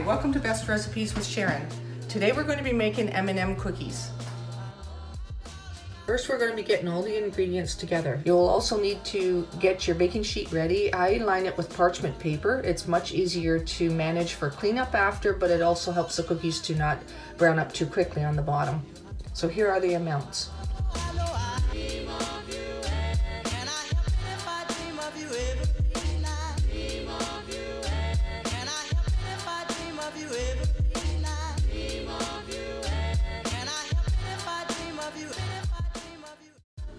welcome to Best Recipes with Sharon. Today we're going to be making M&M cookies. First we're going to be getting all the ingredients together. You'll also need to get your baking sheet ready. I line it with parchment paper. It's much easier to manage for cleanup after, but it also helps the cookies to not brown up too quickly on the bottom. So here are the amounts.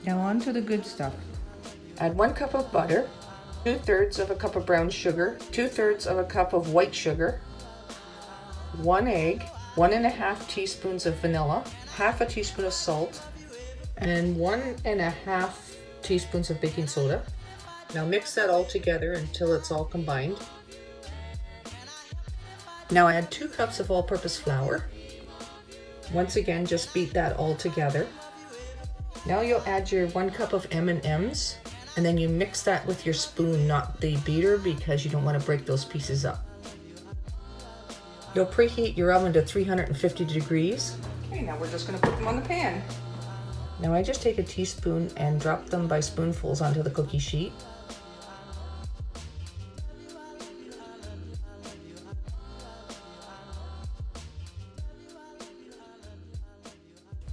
Now on to the good stuff. Add 1 cup of butter, 2/3 of a cup of brown sugar, 2/3 of a cup of white sugar, 1 egg, 1½ teaspoons of vanilla, half a teaspoon of salt, and 1½ teaspoons of baking soda. Now mix that all together until it's all combined. Now add 2 cups of all-purpose flour. Once again, just beat that all together. Now you'll add your 1 cup of M&Ms, and then you mix that with your spoon, not the beater, because you don't want to break those pieces up. You'll preheat your oven to 350 degrees. Okay, now we're just going to put them on the pan. Now I just take a teaspoon and drop them by spoonfuls onto the cookie sheet.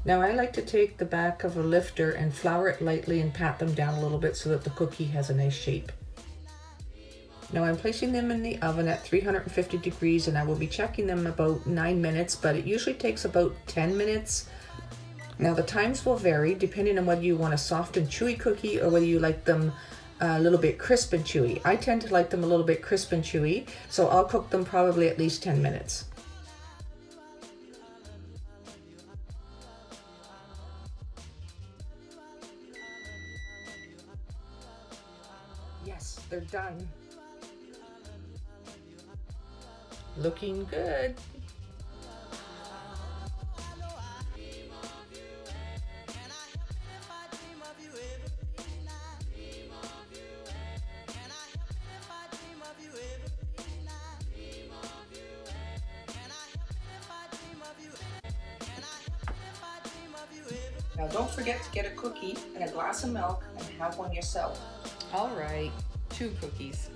Now I like to take the back of a lifter and flour it lightly and pat them down a little bit so that the cookie has a nice shape. Now I'm placing them in the oven at 350 degrees and I will be checking them about 9 minutes, but it usually takes about 10 minutes. Now the times will vary depending on whether you want a soft and chewy cookie or whether you like them a little bit crisp and chewy. I tend to like them a little bit crisp and chewy, so I'll cook them probably at least 10 minutes. Yes, they're done. Looking good. Now don't forget to get a cookie and a glass of milk and have one yourself. All right, 2 cookies.